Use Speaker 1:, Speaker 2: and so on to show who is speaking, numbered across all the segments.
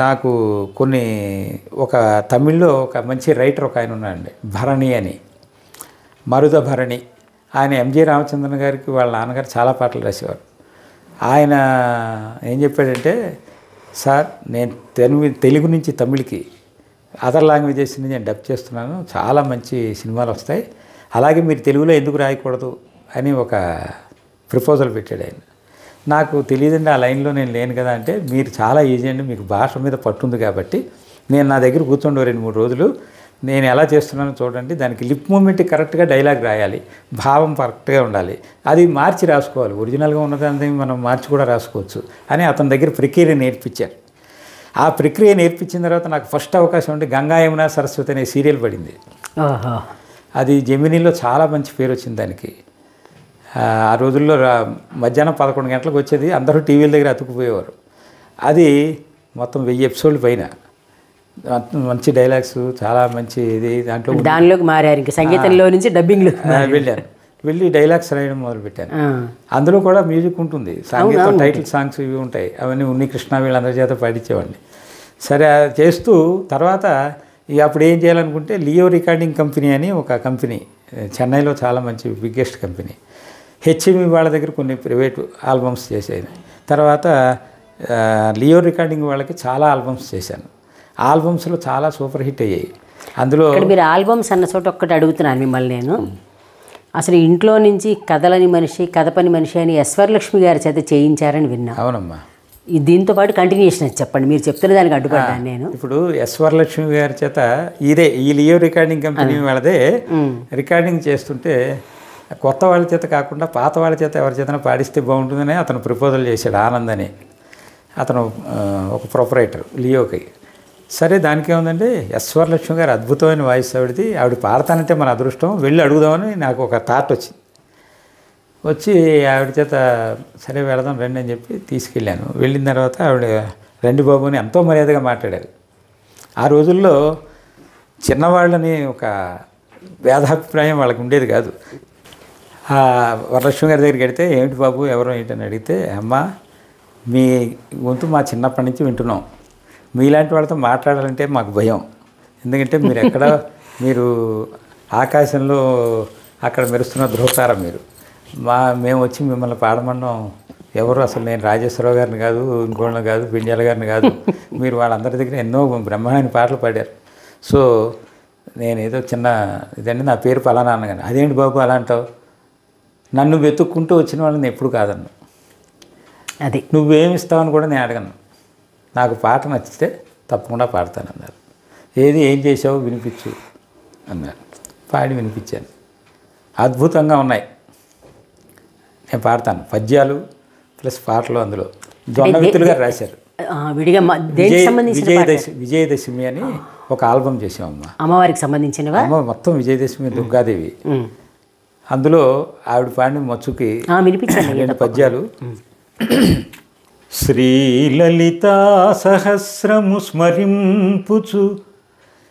Speaker 1: నాకు కొన్ని ఒక తమిళ్లో ఒక మంచి రైటర్ ఒక ఆయన ఉన్నాడండి, భరణి అని, మరుద భరణి. ఆయన ఎంజి రామచంద్రన్ గారికి వాళ్ళ నాన్నగారు చాలా పాటలు రాసేవారు. ఆయన ఏం చెప్పాడంటే, సార్ నేను తెలుగు నుంచి తమిళ్కి అదర్ లాంగ్వేజెస్ నుంచి నేను డబ్ చేస్తున్నాను, చాలా మంచి సినిమాలు వస్తాయి, అలాగే మీరు తెలుగులో ఎందుకు రాయకూడదు అని ఒక ప్రపోజల్ పెట్టాడు ఆయన. నాకు తెలియదండి ఆ లైన్లో నేను లేను కదా అంటే, మీరు చాలా ఈజీ అండి, మీకు భాష మీద పట్టుంది కాబట్టి నేను నా దగ్గర కూర్చోండి 2-3 రోజులు, నేను ఎలా చేస్తున్నానో చూడండి, దానికి లిప్ మూమెంట్ కరెక్ట్గా డైలాగ్ రాయాలి, భావం కరెక్ట్గా ఉండాలి, అది మార్చి రాసుకోవాలి, ఒరిజినల్గా ఉన్నదాన్ని మనం మార్చి కూడా రాసుకోవచ్చు అని అతని దగ్గర ప్రక్రియ నేర్పించారు. ఆ ప్రక్రియ నేర్పించిన తర్వాత నాకు ఫస్ట్ అవకాశం ఉంటే గంగా యమున సరస్వతి అనే సీరియల్ పడింది. అది జెమినీలో చాలా మంచి పేరు వచ్చింది దానికి. ఆ రోజుల్లో మధ్యాహ్నం 11 గంటలకు వచ్చేది, అందరూ టీవీల దగ్గర అతుక్కుపోయేవారు. అది మొత్తం 1000 ఎపిసోడ్లు పైన, మంచి డైలాగ్స్, చాలా మంచి ఇది.
Speaker 2: దాంట్లోకి మారారు, ఇంకా సంగీతంలో నుంచి డబ్బింగ్లో
Speaker 1: వెళ్ళి డైలాగ్స్ రాయడం మొదలుపెట్టాను. అందులో కూడా మ్యూజిక్ ఉంటుంది, సంగీతం, టైటిల్ సాంగ్స్ ఇవి ఉంటాయి, అవన్నీ ఉన్నికృష్ణ వీళ్ళందరి చేత పాడించేవాడిని. సరే చేస్తూ తర్వాత అప్పుడు ఏం చేయాలనుకుంటే, లియో రికార్డింగ్ కంపెనీ అని ఒక కంపెనీ చెన్నైలో చాలా మంచి బిగ్గెస్ట్ కంపెనీ, హెచ్ఎంఈ వాళ్ళ దగ్గర కొన్ని ప్రైవేట్ ఆల్బమ్స్ చేసేది. తర్వాత లియో రికార్డింగ్ వాళ్ళకి చాలా ఆల్బమ్స్ చేశాను. ఆల్బమ్స్లో చాలా సూపర్ హిట్ అయ్యాయి. అందులో
Speaker 2: మీరు ఆల్బమ్స్ అన్న చోట ఒక్కటి అడుగుతున్నాను మిమ్మల్ని నేను, అసలు ఇంట్లో నుంచి కథలని మనిషి, కథపని మనిషి అని ఎస్వరలక్ష్మి గారి చేత చేయించారని విన్నా.
Speaker 1: అవునమ్మా.
Speaker 2: దీంతో పాటు కంటిన్యూషన్ అది చెప్పండి, మీరు చెప్తున్న దానికి అడ్డుపడ్డాను నేను.
Speaker 1: ఇప్పుడు ఎస్వరలక్ష్మి గారి చేత ఈ లియో రికార్డింగ్ కంపెనీ వాళ్ళదే రికార్డింగ్ చేస్తుంటే, కొత్త వాళ్ళ చేత కాకుండా పాత వాళ్ళ చేత ఎవరి చేతన పాడిస్తే బాగుంటుందని అతను ప్రపోజల్ చేశాడు. ఆనంద్ అని అతను ఒక ప్రొపరైటర్ లియోకి. సరే దానికి ఏముందంటే, ఎస్వరలక్ష్మి గారు అద్భుతమైన వాయిస్ ఆవిడది, ఆవిడ పాడతానంటే మన అదృష్టం, వెళ్ళి అడుగుదామని నాకు ఒక థాట్ వచ్చింది. వచ్చి ఆవిడ చేత సరే వెళదాం రండి అని చెప్పి తీసుకెళ్ళాను. వెళ్ళిన తర్వాత ఆవిడ రండి బాబు అని ఎంతో మర్యాదగా మాట్లాడారు. ఆ రోజుల్లో చిన్నవాళ్ళని ఒక భేదాభిప్రాయం వాళ్ళకి ఉండేది కాదు. వరలక్ష్మి గారి దగ్గరికి వెడితే, ఏమిటి బాబు ఎవరో ఏంటని అడిగితే, అమ్మ మీ గొంతు మా చిన్నప్పటి నుంచి వింటున్నాం, మీలాంటి వాళ్ళతో మాట్లాడాలంటే మాకు భయం, ఎందుకంటే మీరు ఆకాశంలో అక్కడ మెరుస్తున్న ధ్రువతార మీరు, మేము వచ్చి మిమ్మల్ని పాడమన్నాం, ఎవరు అసలు నేను రాజేశ్వరరావు గారిని కాదు, ఇంకోళ్ళని కాదు, పిండ్యాల గారిని కాదు, మీరు వాళ్ళందరి దగ్గర ఎన్నో బ్రహ్మాండమైన పాటలు పాడారు, సో నేను ఏదో చిన్న ఇదండి నా పేరు పలానా అన్నగాని, అదేంటి బాబు అలా అంటావు, నన్ను వెతుక్కుంటూ వచ్చిన వాళ్ళని ఎప్పుడు కాదన్ను,
Speaker 2: అది
Speaker 1: నువ్వేమిస్తావని కూడా నేను అడగను, నాకు పాట నచ్చితే తప్పకుండా పాడతాను అన్నారు. ఏం చేసావు వినిపించు అన్నారు. పాడి వినిపించాను. అద్భుతంగా ఉన్నాయి, నేను పాడతాను, పద్యాలు ప్లస్ పాటలు. అందులో జొన్నవిత్తులు గారు రాశారు. విజయదశమి అని ఒక ఆల్బమ్ చేసామమ్మా,
Speaker 2: అమ్మవారికి సంబంధించినవా,
Speaker 1: మొత్తం విజయదశమి దుర్గాదేవి. అందులో ఆవిడ పాడిన మచ్చుకి వినిపించాను పద్యాలు. శ్రీలలితా సహస్రము స్మరింపుచు,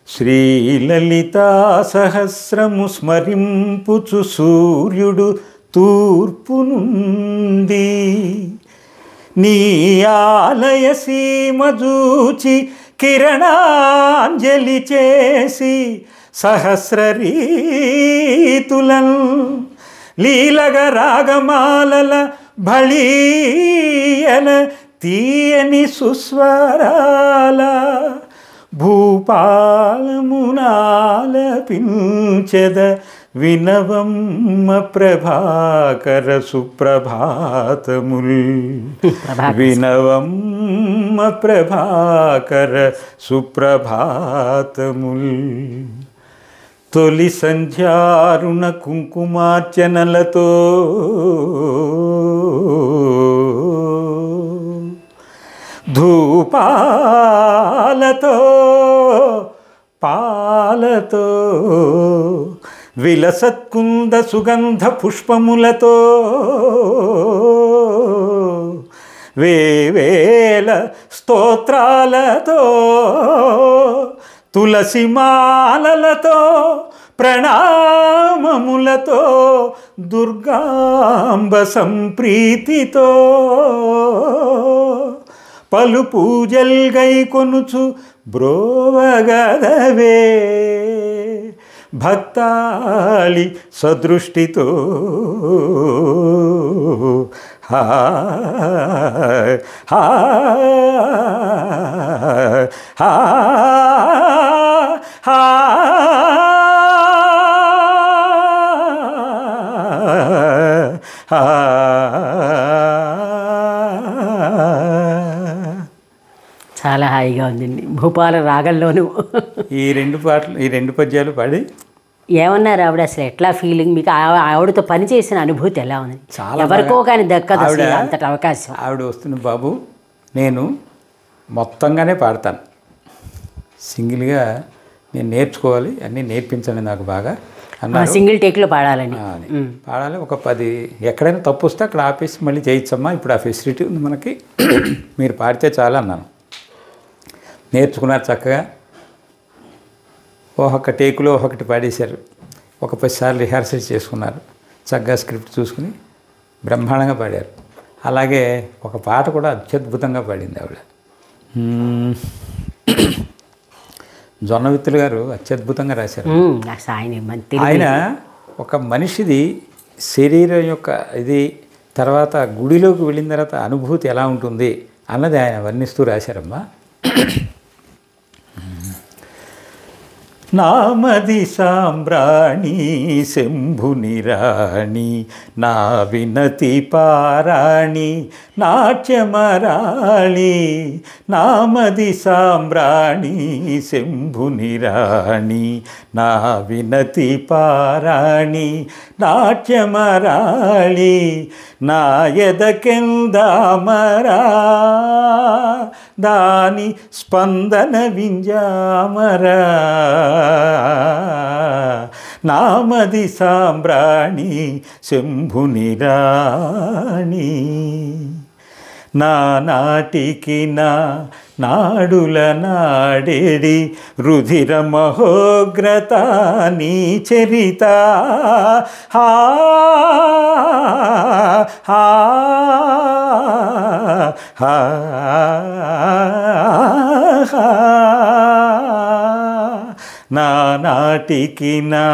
Speaker 1: శ్రీలలితా సహస్రము స్మరింపుచు, సూర్యుడు తూర్పు నుండి నీ ఆలయ సీమ జూచి కిరణాంజలి చేసి, సహస్ర రీతులన్ లీలగ రాగమాలల భళీయన తీయని సుస్వరాల భూపాలమునాలపించెద వినవమ్మ ప్రభాకర సుప్రభాతముల్, వినవమ్మ ప్రభాకర సుప్రభాతముల్. తొలి సంధ్యారుణ కుంకుమార్చనలతో ధూపాలతో పాలతో విలసత్కుంద సుగంధ పుష్పములతో వేవేల స్తోత్రాలతో తులసి మాలలతో ప్రణామములతో దుర్గాంబ సంప్రీతితో పలు పూజల్గై కొనుచు బ్రోవగదవే భక్తాళి సదృష్టితో హా హా హా హా
Speaker 2: చాలా హాయిగా ఉందండి. భూపాల రాగంలోను
Speaker 1: ఈ రెండు పద్యాలు పాడి
Speaker 2: ఏమన్నారు ఆవిడ? అసలు ఎట్లా ఫీలింగ్ మీకు? ఆవిడతో పని చేసిన అనుభూతి ఎలా ఉంది?
Speaker 1: చాలా
Speaker 2: ఎవరికో కానీ దక్కదు
Speaker 1: ఆవిడ
Speaker 2: అసలు అంతటి అవకాశం.
Speaker 1: ఆవిడ వస్తుంది, బాబు నేను మొత్తంగానే పాడతాను, సింగిల్గా నేను నేర్చుకోవాలి, అన్నీ నేర్పించండి నాకు బాగా అన్నారు.
Speaker 2: సింగిల్ టేక్లో పాడాలని
Speaker 1: పాడాలి. ఒక 10 ఎక్కడైనా తప్పు వస్తే అక్కడ ఆపేసి మళ్ళీ చేయొచ్చమ్మా, ఇప్పుడు ఆ ఫెసిలిటీ ఉంది మనకి, మీరు పాడితే చాలు అన్నాను. నేర్చుకున్నారు చక్కగా. ఒక్కొక్క టేకులో ఒక్కొక్కటి పాడేశారు. ఒక 10 సార్లు రిహార్సల్ చేసుకున్నారు. చక్కగా స్క్రిప్ట్ చూసుకుని బ్రహ్మాండంగా పాడారు. అలాగే ఒక పాట కూడా అత్యద్భుతంగా పాడింది ఆవిడ. జొన్నవిత్తులు గారు అత్యద్భుతంగా రాశారు. ఆయన ఒక మనిషిది శరీరం యొక్క ఇది తర్వాత గుడిలోకి వెళ్ళిన తర్వాత అనుభూతి ఎలా ఉంటుంది అన్నది ఆయన వర్ణిస్తూ రాశారమ్మా. నామది సాంబ్రాణి శంభుని రాణి నా వినతి పారాణి నాట్యమరాళి నామది సాంబ్రాణి శంభుని రాణి నా వినతి పారాణి నాట్యమరాళి నాయదకెందామరా దాని స్పందన వింజామరా నామది సాంబ్రాణి శంభుని రాణి నా నాటికి నా నాడుల నాడేడి రుధిర మహోగ్రత నీ చరిత హా హా హా నా నాటికి నా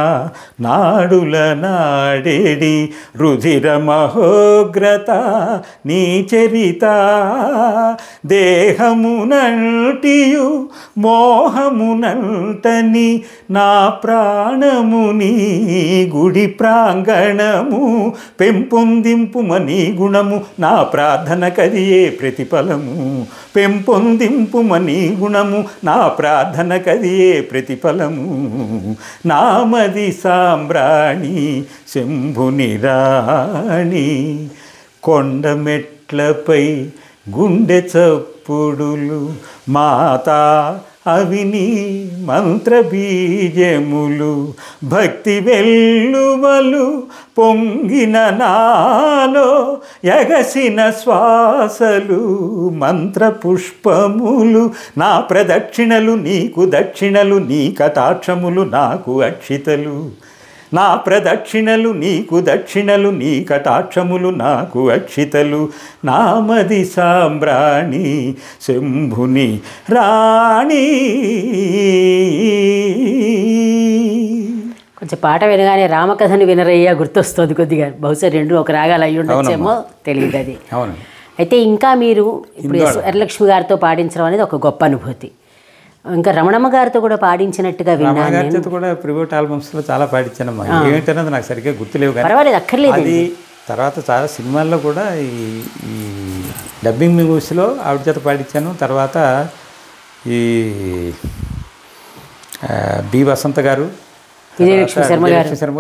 Speaker 1: నాడుల నాడేడి రుధిర మహోగ్రత నీ చరిత దేహమునంటియు మోహమునంటని నా ప్రాణముని గుడి ప్రాంగణము పెంపొందింపుమని గుణము నా ప్రార్థన కదియే ప్రతిఫలము పెంపొందింపుమని గుణము నా ప్రార్థన కదియే ప్రతిఫలము నామది సాంబ్రాణి శంభుని రాణి కొండమెట్లపై గుండె చప్పుడులు మాతా అవిని మంత్రబీజములు భక్తి వెల్లువలు పొంగిన నాలో ఎగసిన శ్వాసలు మంత్రపుష్పములు నా ప్రదక్షిణలు నీకు దక్షిణలు నీ కటాక్షములు నాకు అక్షితలు నా ప్రదక్షిణలు నీకు దక్షిణలు నీ కటాక్షములు నాకు అక్షితలు నామది సాంబ్రాణి శంభుని రాణి.
Speaker 2: కొంచెం పాట వినగానే రామకథను వినరయ్యా గుర్తొస్తుంది కొద్దిగా. బహుశా రెండు ఒక రాగాలు అయ్యి ఉండొచ్చేమో తెలియదు అది. అయితే ఇంకా మీరు ఇప్పుడు వరలక్ష్మి గారితో పాడించడం అనేది ఒక గొప్ప అనుభూతి. ఇంకా రమణమ్మ గారితో కూడా పాడించినట్టుగా విన్నాను.
Speaker 1: గారితో కూడా ప్రివేట్ ఆల్బమ్స్లో చాలా పాడించానమ్మా. ఏమిటన్నది నాకు సరిగ్గా గుర్తులేవు కానీ
Speaker 2: పర్వాలేదు, అక్కర్లేదు.
Speaker 1: అది తర్వాత చాలా సినిమాల్లో కూడా ఈ డబ్బింగ్ మూవీస్లో ఆవిడ చేత పాడించాను. తర్వాత ఈ బి వసంత గారు,
Speaker 2: విజయలక్ష్మి శర్మ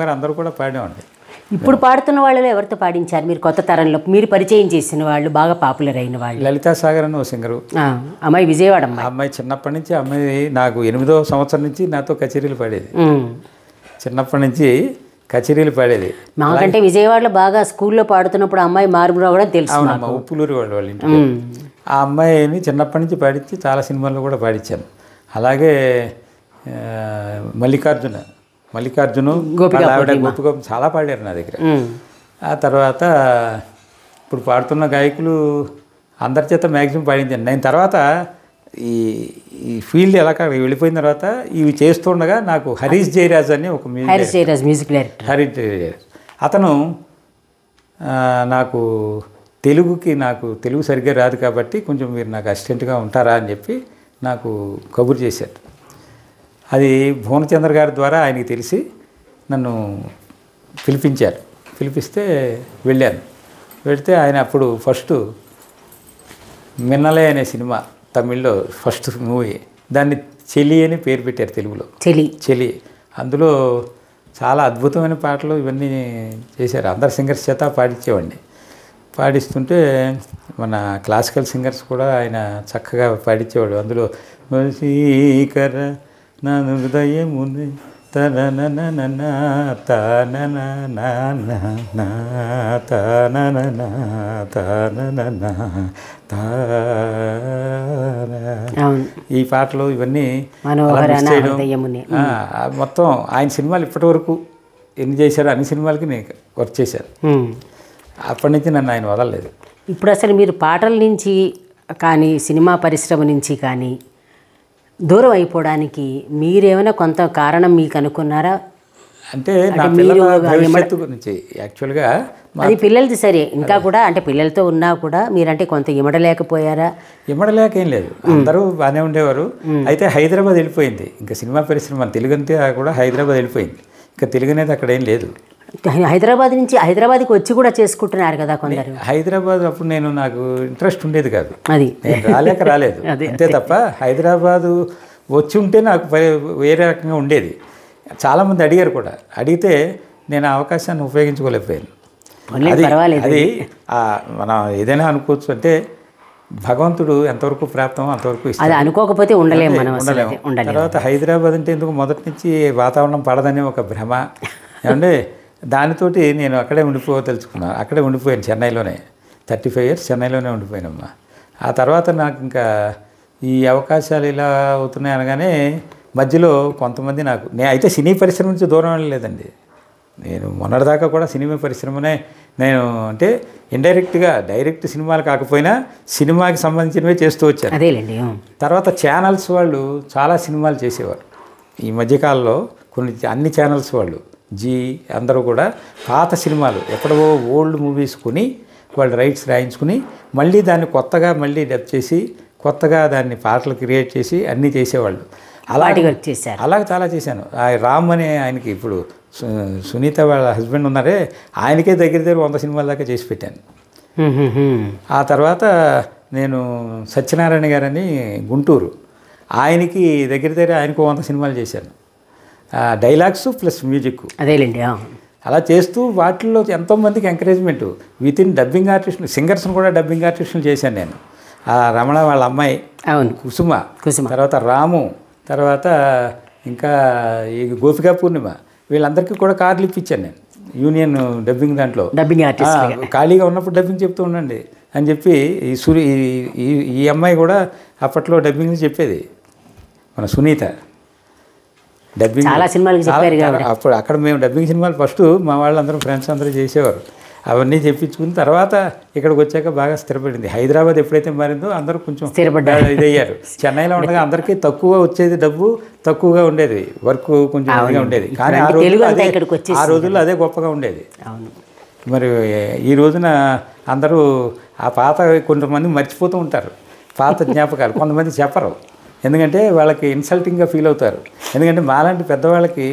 Speaker 1: గారు అందరూ కూడా పాడేవాడి.
Speaker 2: ఇప్పుడు పాడుతున్న వాళ్ళలో ఎవరితో పాడించారు మీరు? కొత్త తరంలో మీరు పరిచయం చేసిన వాళ్ళు, బాగా పాపులర్ అయిన వాళ్ళు?
Speaker 1: లలితా సాగర్ అని ఓ సింగరు,
Speaker 2: అమ్మాయి విజయవాడ అమ్మాయి.
Speaker 1: అమ్మాయి చిన్నప్పటి నుంచి అమ్మాయి నాకు 8వ సంవత్సరం నుంచి నాతో కచేరీలు పాడేది. చిన్నప్పటి నుంచి కచేరీలు పాడేది.
Speaker 2: మాకంటే విజయవాడలో బాగా స్కూల్లో పాడుతున్నప్పుడు అమ్మాయి మారుమూల కూడా తెలుసు.
Speaker 1: అవునమ్మా, ఉప్పులూరు వాళ్ళ ఇంటికి ఆ అమ్మాయిని చిన్నప్పటి నుంచి పాడించి చాలా సినిమాల్లో కూడా పాడించాను. అలాగే మల్లికార్జును ఆవిడ గోపిక చాలా పాడారు నా దగ్గర. ఆ తర్వాత ఇప్పుడు పాడుతున్న గాయకులు అందరి చేత మ్యాక్సిమం పాడించాను. నేను తర్వాత ఈ ఈ ఫీల్డ్ ఎలా వెళ్ళిపోయిన తర్వాత ఇవి చేస్తుండగా నాకు హరీష్ జయరాజ్ అని ఒక
Speaker 2: మ్యూజిక్ డైరెక్టర్,
Speaker 1: హరీష్ జయరాజ్ అతను నాకు తెలుగు సరిగ్గా రాదు కాబట్టి కొంచెం మీరు నాకు అసిస్టెంట్గా ఉంటారా అని చెప్పి నాకు కబురు చేశారు. అది భువనచంద్ర గారి ద్వారా ఆయనకి తెలిసి నన్ను పిలిపించారు. పిలిపిస్తే వెళ్ళాను. వెళితే ఆయన అప్పుడు ఫస్ట్ మిన్నలే అనే సినిమా తమిళ్లో ఫస్ట్ మూవీ, దాన్ని చెలి అని పేరు పెట్టారు తెలుగులో, చెలి. అందులో చాలా అద్భుతమైన పాటలు ఇవన్నీ చేశారు. అందరు సింగర్స్ చేత పాడించేవాడిని. పాడిస్తుంటే మన క్లాసికల్ సింగర్స్ కూడా ఆయన చక్కగా పాడించేవాడు. అందులో వశీకర నా హృదయముని ఈ పాటలు ఇవన్నీ మొత్తం ఆయన సినిమాలు ఇప్పటి వరకు ఎన్ని చేశారో అన్ని సినిమాలకి నేను వర్క్ చేశాను. అప్పటి నుంచి నన్ను ఆయన వదలలేదు.
Speaker 2: ఇప్పుడు అసలు మీరు పాటల నుంచి కానీ సినిమా పరిశ్రమ నుంచి కానీ దూరం అయిపోవడానికి మీరేమైనా కొంత కారణం మీకు అనుకున్నారా?
Speaker 1: అంటే నా పిల్లల భవిష్యత్తు గురించి యాక్చువల్గా
Speaker 2: అది పిల్లలది సరే, ఇంకా కూడా అంటే పిల్లలతో ఉన్నా కూడా మీరంటే కొంత ఇమడలేకపోయారా?
Speaker 1: ఇమడలేక ఏం లేదు, అందరూ బాగానే ఉండేవారు. అయితే హైదరాబాద్ వెళ్ళిపోయింది. ఇంకా సినిమా పరిశ్రమ తెలుగు అంతే కూడా హైదరాబాద్ వెళ్ళిపోయింది. ఇంకా తెలుగు అనేది అక్కడ ఏం లేదు.
Speaker 2: హైదరాబాద్ నుంచి హైదరాబాద్కి వచ్చి కూడా చేసుకుంటున్నారు కదా కొందరు.
Speaker 1: హైదరాబాద్ అప్పుడు నాకు ఇంట్రెస్ట్ ఉండేది కాదు,
Speaker 2: అది
Speaker 1: నేను రాలేదు అంతే తప్ప. హైదరాబాదు వచ్చి ఉంటే నాకు వేరే రకంగా ఉండేది. చాలామంది అడిగారు కూడా, అడిగితే నేను ఆ అవకాశాన్ని ఉపయోగించుకోలేకపోయాను. అది మనం ఏదైనా అనుకోవచ్చు, అంటే భగవంతుడు ఎంతవరకు ప్రాప్తమో అంతవరకు ఇస్తాడు,
Speaker 2: అనుకోకపోతే ఉండలేము.
Speaker 1: తర్వాత హైదరాబాద్ అంటే ఎందుకు మొదటి నుంచి వాతావరణం పడదని ఒక భ్రమ ఏమంటే దానితోటి నేను అక్కడే ఉండిపోదలుచుకున్నాను. అక్కడే ఉండిపోయాను, చెన్నైలోనే 35 years చెన్నైలోనే ఉండిపోయానమ్మా. ఆ తర్వాత నాకు ఇంకా ఈ అవకాశాలు ఇలా అవుతున్నాయి అనగానే మధ్యలో కొంతమంది నేను అయితే సినీ పరిశ్రమ నుంచి దూరం వెళ్ళలేదండి. నేను మొన్నటిదాకా కూడా సినిమా పరిశ్రమనే నేను అంటే ఇండైరెక్ట్గా డైరెక్ట్ సినిమాలు కాకపోయినా సినిమాకి సంబంధించినవే చేస్తూ వచ్చాను. తర్వాత ఛానల్స్ వాళ్ళు చాలా సినిమాలు చేసేవారు. ఈ మధ్యకాలంలో అన్ని ఛానల్స్ వాళ్ళు అందరూ కూడా పాత సినిమాలు ఎప్పుడో ఓల్డ్ మూవీస్ కొని వాళ్ళు రైట్స్ రాయించుకుని మళ్ళీ దాన్ని కొత్తగా మళ్ళీ డబ్ చేసి కొత్తగా దాన్ని పాటలు క్రియేట్ చేసి అన్నీ చేసేవాళ్ళు. అలాగే చాలా చేశాను. రామ్ అనే ఆయనకి ఇప్పుడు సునీత వాళ్ళ హస్బెండ్ ఉన్నారే, ఆయనకే దగ్గర 100 సినిమాల దాకా చేసి పెట్టాను. ఆ తర్వాత నేను సత్యనారాయణ గారని గుంటూరు, ఆయనకి దగ్గర ఆయనకు 100 సినిమాలు చేశాను. డైలాగ్స్ ప్లస్ మ్యూజిక్
Speaker 2: అదేలేండి.
Speaker 1: అలా చేస్తూ వాటిల్లో ఎంతోమందికి ఎంకరేజ్మెంట్ విత్ ఇన్ డబ్బింగ్ ఆర్టిస్టులు, సింగర్స్ని కూడా డబ్బింగ్ ఆర్టిస్టులు చేశాను నేను. రమణ వాళ్ళ అమ్మాయి కుసుమ, తర్వాత రాము, తర్వాత ఇంకా ఈ గోపికా పూర్ణిమ, వీళ్ళందరికీ కూడా కార్డులు ఇప్పించాను నేను యూనియన్ డబ్బింగ్ దాంట్లో.
Speaker 2: డబ్బింగ్ ఆర్టిస్ట్
Speaker 1: ఖాళీగా ఉన్నప్పుడు డబ్బింగ్ చెప్తూ ఉండండి అని చెప్పి ఈ అమ్మాయి కూడా అప్పట్లో డబ్బింగ్ చెప్పేది, మన సునీత. డబ్బింగ్
Speaker 2: చాలా సినిమాలు చెప్పారు.
Speaker 1: అప్పుడు అక్కడ మేము డబ్బింగ్ సినిమాలు ఫస్ట్ మా వాళ్ళందరూ ఫ్రెండ్స్ అందరూ చేసేవారు. అవన్నీ చెప్పించుకున్న తర్వాత ఇక్కడికి వచ్చాక బాగా స్థిరపడింది. హైదరాబాద్ ఎప్పుడైతే మారిందో అందరూ కొంచెం ఇదయ్యారు. చెన్నైలో ఉండగా అందరికీ తక్కువ వచ్చేది, డబ్బు తక్కువగా ఉండేది, వర్క్ కొంచెం ఇదిగా ఉండేది. కానీ ఆ రోజుల్లో అదే గొప్పగా ఉండేది. మరి ఈ రోజున అందరూ ఆ పాత కొంతమంది మర్చిపోతూ ఉంటారు పాత జ్ఞాపకాలు, కొంతమంది చెప్పరు. ఎందుకంటే వాళ్ళకి ఇన్సల్టింగ్గా ఫీల్ అవుతారు. ఎందుకంటే మాలాంటి పెద్దవాళ్ళకి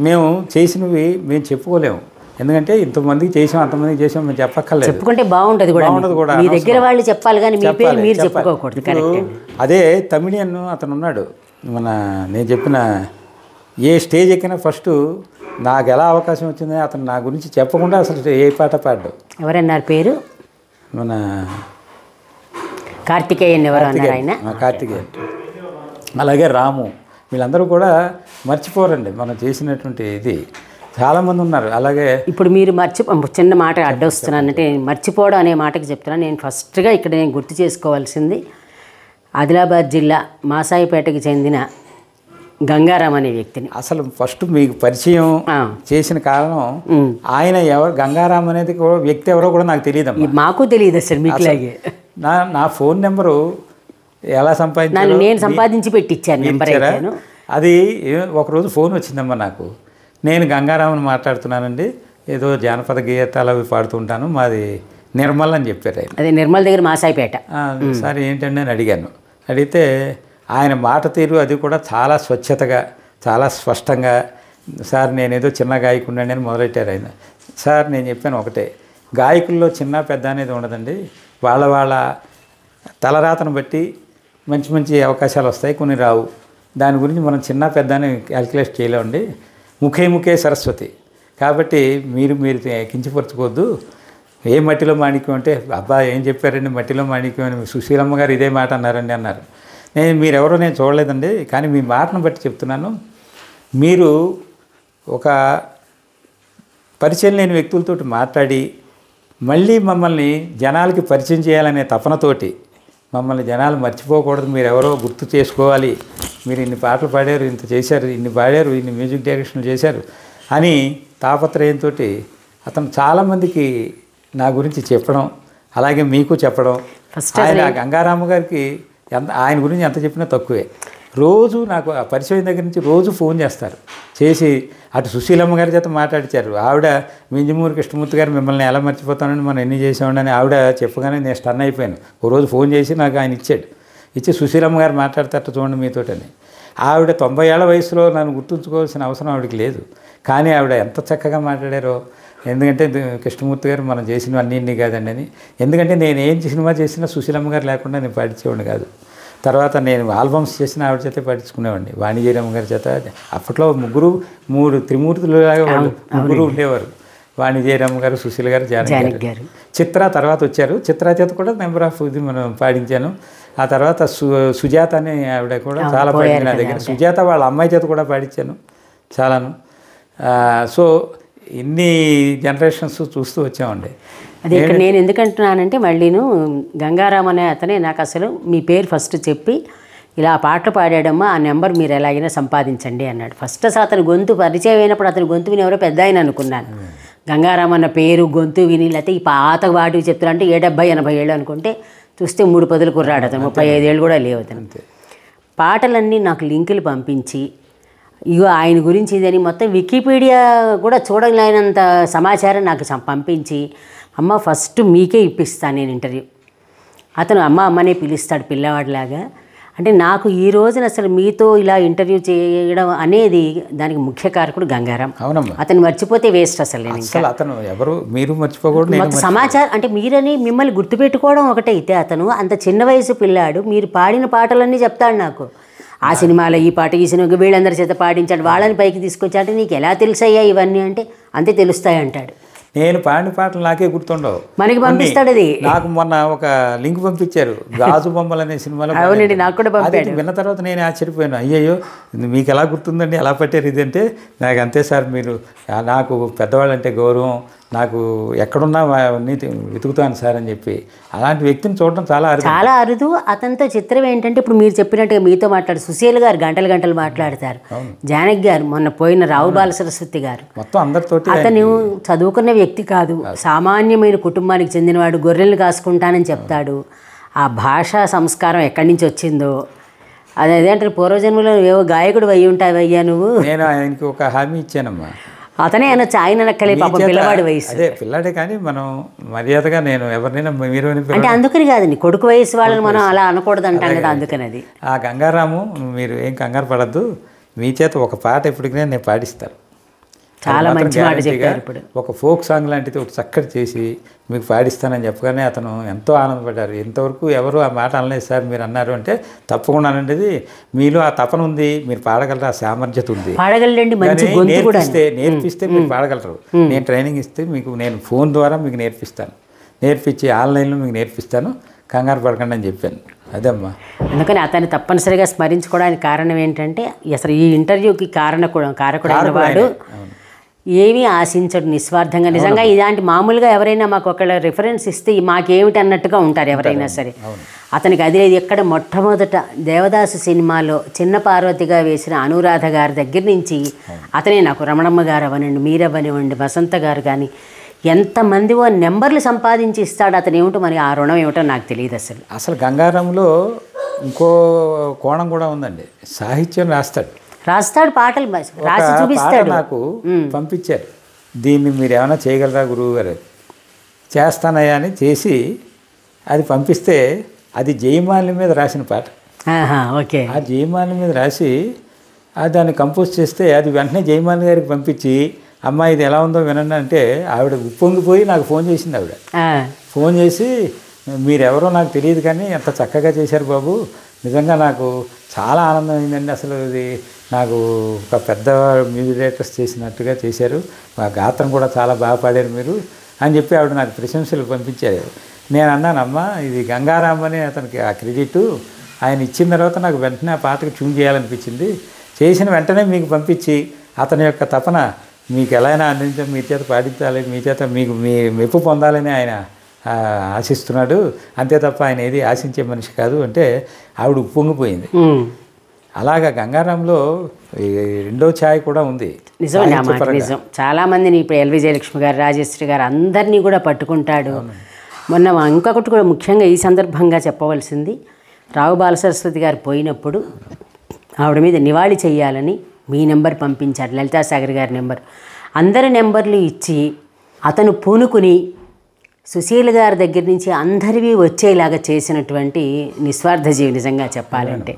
Speaker 1: మేము చేసినవి మేము చెప్పుకోలేము. ఎందుకంటే ఇంతమందికి చేసాం, అంతమందికి చేసాం మేము చెప్పక్కర్లేదు.
Speaker 2: చెప్పుకుంటే బాగుంటుంది కూడా. మీ దగ్గర వాళ్ళు చెప్పాలి కానీ మీ పేరు మీరు చెప్పుకోకూడదు.
Speaker 1: అదే తమిళియన్ అతను ఉన్నాడు, నేను చెప్పిన ఏ స్టేజ్ ఎక్కినా ఫస్ట్ నాకు ఎలా అవకాశం వచ్చిందో అతను నా గురించి చెప్పకుండా అసలు ఏ పాట పాడు.
Speaker 2: ఎవరన్నారు పేరు?
Speaker 1: మన
Speaker 2: కార్తికేయన్. ఎవరు అన్నారు ఆయన?
Speaker 1: కార్తికేయన్. అలాగే రాము, వీళ్ళందరూ కూడా మర్చిపోరండి మనం చేసినటువంటి ఇది. చాలామంది ఉన్నారు. అలాగే
Speaker 2: ఇప్పుడు మీరు చిన్న మాట అడ్డొస్తున్నానంటే మర్చిపోవడం అనే మాటకి చెప్తున్నాను. నేను ఫస్ట్గా ఇక్కడ నేను గుర్తు చేసుకోవాల్సింది ఆదిలాబాద్ జిల్లా మాసాయిపేటకి చెందిన గంగారాం అనే వ్యక్తిని.
Speaker 1: అసలు ఫస్ట్ మీకు పరిచయం చేసిన కారణం ఆయన ఎవరు, గంగారాం అనేది వ్యక్తి ఎవరో కూడా నాకు తెలియదు.
Speaker 2: మాకు తెలియదు అసలు. మీకులాగే
Speaker 1: నా ఫోన్ నెంబరు ఎలా సంపాదించాను?
Speaker 2: నేను సంపాదించి పెట్టించాను నెంబర్ అయితేను.
Speaker 1: అది ఒకరోజు ఫోన్ వచ్చిందమ్మా నాకు. నేను గంగారామని మాట్లాడుతున్నానండి, ఏదో జానపద గీతాలు అవి పాడుతుంటాను, మాది నిర్మల్ అని చెప్పారు ఆయన.
Speaker 2: అదే నిర్మల్ దగ్గర మాసాయిపేట.
Speaker 1: సార్ ఏంటండి అని అడిగాను. అడిగితే ఆయన మాట తీరు అది కూడా చాలా స్వచ్ఛతగా, చాలా స్పష్టంగా, సార్ నేనేదో చిన్న గాయకుడిని అని మొదలెట్టారు ఆయన. సార్ నేను చెప్పాను ఒకటే, గాయకుల్లో చిన్న పెద్ద అనేది ఉండదండి, వాళ్ళ తలరాతను బట్టి మంచి మంచి అవకాశాలు వస్తాయి, కొన్ని రావు. దాని గురించి మనం చిన్న పెద్ద అని క్యాల్కులేట్ చేయలేమండి. ముఖే సరస్వతి. కాబట్టి మీరు కించపరచుకోవద్దు. ఏ మట్టిలో మాణిక్యం అంటే, అబ్బా ఏం చెప్పారండి మట్టిలో మాణిక్యం అని, సుశీలమ్మ గారు ఇదే మాట అన్నారండి అన్నారు. మీరెవరో నేను చూడలేదండి, కానీ మీ మాటను బట్టి చెప్తున్నాను. మీరు ఒక పరిచయం లేని వ్యక్తులతో మాట్లాడి మళ్ళీ మమ్మల్ని జనాలకి పరిచయం చేయాలనే తపనతోటి, మమ్మల్ని జనాలు మర్చిపోకూడదు, మీరు ఎవరో గుర్తు చేసుకోవాలి, మీరు ఇన్ని పాటలు పాడారు, ఇంత చేశారు, ఇన్ని పాడారు, ఇన్ని మ్యూజిక్ డైరెక్షన్లు చేశారు అని తాపత్రయంతో అతను చాలామందికి నా గురించి చెప్పడం, అలాగే మీకు చెప్పడం. ఆయన గంగారామ గారికి ఆయన గురించి ఎంత చెప్పినా తక్కువే. రోజు నాకు ఆ పరిచయం దగ్గర నుంచి రోజు ఫోన్ చేసి అటు సుశీలమ్మ గారి చేత మాట్లాడించారు. ఆవిడ మింజమూరి కృష్ణమూర్తి గారు మిమ్మల్ని ఎలా మర్చిపోతానని మనం ఎన్ని చేసామని ఆవిడ చెప్పగానే నేను స్టన్ అయిపోయాను. ఓ రోజు ఫోన్ చేసి నాకు ఆయన ఇచ్చి సుశీలమ్మ గారు మాట్లాడతారట చూడండి మీతోటని. ఆవిడ 90 ఏళ్ల వయసులో నన్ను గుర్తుంచుకోవాల్సిన అవసరం ఆవిడకి లేదు, కానీ ఆవిడ ఎంత చక్కగా మాట్లాడారో. ఎందుకంటే కృష్ణమూర్తి గారు మనం చేసినవి అన్నీ కాదండి అని. ఎందుకంటే నేను ఏం సినిమా చేసినా సుశీలమ్మ గారు లేకుండా నేను పాడించేవాడిని కాదు. తర్వాత నేను ఆల్బమ్స్ చేసిన ఆవిడ చేత పాడించుకునేవాడిని, వాణిజ్యరమ్మ గారి చేత. అప్పట్లో మూడు త్రిమూర్తులులాగా ముగ్గురు ఉండేవారు, వాణిజ్యరమ్మ గారు, సుశీల గారు, జానకి గారు. చిత్ర తర్వాత వచ్చారు. చిత్ర చేత కూడా నెంబర్ ఆఫ్ ఇది మనం పాడించాను. ఆ తర్వాత సుజాత అని ఆవిడ కూడా చాలా పాడింది నా దగ్గర. సుజాత వాళ్ళ అమ్మాయి చేత కూడా పాడించాను చాలాను. సో ఇన్ని జనరేషన్స్ చూస్తూ వచ్చామండి.
Speaker 2: అది ఇక్కడ నేను ఎందుకంటున్నానంటే, మళ్ళీను గంగారాం అనే అతనే నాకు అసలు మీ పేరు ఫస్ట్ చెప్పి, ఇలా పాటలు పాడాడమ్మా, ఆ నెంబర్ మీరు ఎలాగైనా సంపాదించండి అన్నాడు. ఫస్ట్ అసలు అతని గొంతు పరిచయం అయినప్పుడు అతని గొంతు విని ఎవరో పెద్ద ఆయన అనుకున్నాను. గంగారాం అన్న పేరు గొంతు విని, లేకపోతే ఈ పాత వాటికి చెప్తారంటే 70-80 ఏళ్ళు అనుకుంటే, చూస్తే 3 పదులు కుర్రాడు అతను, 35 ఏళ్ళు కూడా లేవు అతను. పాటలన్నీ నాకు లింకులు పంపించి, ఇగో ఆయన గురించి ఇదని మొత్తం వికీపీడియా కూడా చూడలేనంత సమాచారం నాకు పంపించి, అమ్మ ఫస్ట్ మీకే ఇప్పిస్తాను నేను ఇంటర్వ్యూ. అతను అమ్మనే పిలుస్తాడు పిల్లవాడిలాగా. అంటే నాకు ఈ రోజున అసలు మీతో ఇలా ఇంటర్వ్యూ చేయడం అనేది దానికి ముఖ్య కారకుడు గంగారాం.
Speaker 1: అవునమ్మా,
Speaker 2: అతను మర్చిపోతే వేస్ట్ అసలు. నేను
Speaker 1: అతను ఎవరు మీరు మర్చిపోకూడదు.
Speaker 2: సమాచారం అంటే మీరని మిమ్మల్ని గుర్తుపెట్టుకోవడం ఒకటైతే, అతను అంత చిన్న వయసు పిల్లాడు, మీరు పాడిన పాటలన్నీ చెప్తాడు నాకు. ఆ సినిమాలో ఈ పాట, ఈ సినిమాకి వీళ్ళందరి చేత పాడించాడు, వాళ్ళని పైకి తీసుకొచ్చాడు. నీకు ఎలా తెలుసయ్యా ఇవన్నీ అంటే, అంతే తెలుస్తాయి అంటాడు.
Speaker 1: నేను పాడిన పాటలు నాకే గుర్తుండవు,
Speaker 2: మనకి పంపిస్తాడు. అది
Speaker 1: నాకు మొన్న ఒక లింక్ పంపించారు, గాజు బొమ్మలు అనే సినిమాలో.
Speaker 2: అవునండి, నాకు కూడా పంపాడు.
Speaker 1: విన్న తర్వాత నేను ఆశ్చర్యపోయాను. అయ్యయ్యో మీకు ఎలా గుర్తుందండి, ఎలా పట్టారు ఇది అంటే, నాకు అంతే సార్, మీరు నాకు పెద్దవాళ్ళంటే గౌరవం, నాకు ఎక్కడున్నా అన్నీ వెతుకుతాను సార్ అని చెప్పి. అలాంటి వ్యక్తిని చూడడం చాలా
Speaker 2: అరుదు. అతనితో చిత్రం ఏంటంటే, ఇప్పుడు మీరు చెప్పినట్టుగా మీతో మాట్లాడు సుశీల్ గారు గంటలు మాట్లాడతారు, జానకి గారు, మొన్న పోయిన రావు బాలసరస్వతి గారు,
Speaker 1: మొత్తం అందరితోటి. అతను
Speaker 2: చదువుకున్న వ్యక్తి కాదు, సామాన్యమైన కుటుంబానికి చెందినవాడు, గొర్రెలు కాసుకుంటానని చెప్తాడు. ఆ భాషా సంస్కారం ఎక్కడి నుంచి వచ్చిందో, అదేంటారు పూర్వజన్మలో ఏవో గాయకుడు అయ్యి ఉంటావయ్యా నువ్వు.
Speaker 1: నేను ఆయనకి ఒక హామీ ఇచ్చానమ్మా.
Speaker 2: అతనే అనొచ్చు, ఆయన నక్కలే పాపం, పిల్లవాడి వయసు.
Speaker 1: అదే పిల్లాడే, కానీ మనం మర్యాదగా నేను ఎవరినైనా మీరు
Speaker 2: అంటే అందుకని కాదండి, కొడుకు వయసు వాళ్ళని మనం అలా అనకూడదు అంటాం కదా, అందుకని అది.
Speaker 1: ఆ గంగారాము, మీరు ఏం కంగారు పడద్దు, మీ చేత ఒక పాట ఎప్పటికైనా నేను పాడిస్తాను.
Speaker 2: చాలా మంచి మాట చెప్పారు. ఇప్పుడు
Speaker 1: ఒక ఫోక్ సాంగ్ లాంటిది ఒక చక్కటి చేసి మీకు పాడిస్తానని చెప్పగానే అతను ఎంతో ఆనందపడ్డారు. ఇంతవరకు ఎవరు ఆ మాట అనలేదు సార్, మీరు అన్నారు అంటే తప్పకుండా అనండి, మీలో ఆ తపన ఉంది, మీరు పాడగలరు, ఆ సామర్థ్యత ఉంది,
Speaker 2: పాడగలండి.
Speaker 1: నేర్పిస్తే మీరు పాడగలరు. నేను ట్రైనింగ్ ఇస్తే మీకు నేను ఫోన్ ద్వారా మీకు నేర్పించి ఆన్లైన్లో మీకు నేర్పిస్తాను, కంగారు పడకండి అని చెప్పాను. అదమ్మా,
Speaker 2: అందుకని అతన్ని తప్పనిసరిగా స్మరించుకోవడానికి కారణం ఏంటంటే, అసలు ఈ ఇంటర్వ్యూకి కారకుడైన వాడు ఏమీ ఆశించడు, నిస్వార్థంగా. నిజంగా ఇలాంటి మామూలుగా ఎవరైనా మాకు ఒకళ్ళ రిఫరెన్స్ ఇస్తే మాకేమిటి అన్నట్టుగా ఉంటారు ఎవరైనా సరే. అతనికి అది లేదు. ఎక్కడ మొట్టమొదట దేవదాసు సినిమాలో చిన్న పార్వతిగా వేసిన అనురాధ గారి దగ్గర నుంచి అతనే నాకు రమణమ్మ గారు అవనండి, మీరవ్వనివ్వండి, వసంత గారు కానీ ఎంతమంది నెంబర్లు సంపాదించి ఇస్తాడు అతను, ఏమిటో మరి ఆ రుణం ఏమిటో నాకు తెలియదు అసలు.
Speaker 1: అసలు గంగారంలో ఇంకో కోణం కూడా ఉందండి. సాహిత్యం రాస్తాడు,
Speaker 2: పాటలు రాసి
Speaker 1: ఒక
Speaker 2: చూపిస్తాడు.
Speaker 1: పాట నాకు పంపించారు, దీన్ని మీరు ఏమైనా చేయగలరా గురువు గారు? చేస్తానయ్యా అని చేసి అది పంపిస్తే, అది జయమాలిని మీద రాసిన పాట.
Speaker 2: ఓకే.
Speaker 1: ఆ జయమాలిని మీద రాసి దాన్ని కంపోజ్ చేస్తే అది వెంటనే జయమాలిని గారికి పంపించి, అమ్మ ఇది ఎలా ఉందో వినండి అంటే, ఆవిడ ఉప్పొంగిపోయి నాకు ఫోన్ చేసింది. ఆవిడ ఫోన్ చేసి, మీరెవరో నాకు తెలియదు కానీ ఎంత చక్కగా చేశారు బాబు, నిజంగా నాకు చాలా ఆనందం అయిందండి. అసలు ఇది నాకు ఒక పెద్ద మ్యూజిక్ డైరెక్టర్స్ చేసినట్టుగా చేశారు, ఆ గాత్రం కూడా చాలా బాగా పాడారు మీరు అని చెప్పి ఆవిడ నాకు ప్రశంసలు పంపించారు. నేను అన్నానమ్మా, ఇది గంగారాం అని అతనికి ఆ క్రెడిట్ ఆయన ఇచ్చిన తర్వాత నాకు వెంటనే ఆ పాటకు ట్యూన్ చేయాలనిపించింది. చేసిన వెంటనే మీకు పంపించి అతని యొక్క తపన మీకు ఎలా అయినా అందించాలి, మీ చేత పాడించాలి, మీ చేత మీకు మీ మెప్పు పొందాలని ఆయన ఆశిస్తున్నాడు, అంతే తప్ప ఆయన ఏది ఆశించే మనిషి కాదు అంటే ఆవిడ ఉప్పొంగిపోయింది. అలాగా గంగారాంలో రెండో ఛాయ్ కూడా ఉంది.
Speaker 2: నిజం, నిజం. చాలామందిని ఇప్పుడు ఎల్వి జయలక్ష్మి గారు, రాజశ్రీ గారు అందరినీ కూడా పట్టుకుంటాడు. మొన్న ఇంకొకటి కూడా ముఖ్యంగా ఈ సందర్భంగా చెప్పవలసింది, రావు బాలసరస్వతి గారు పోయినప్పుడు ఆవిడ మీద నివాళి చేయాలని మీ నెంబర్ పంపించారు, లలితాసాగర్ గారి నెంబర్. అందరి నెంబర్లు ఇచ్చి అతను పూనుకుని సుశీల్ గారి దగ్గర నుంచి అందరివి వచ్చేలాగా చేసినటువంటి నిస్వార్థ జీవి నిజంగా చెప్పాలంటే.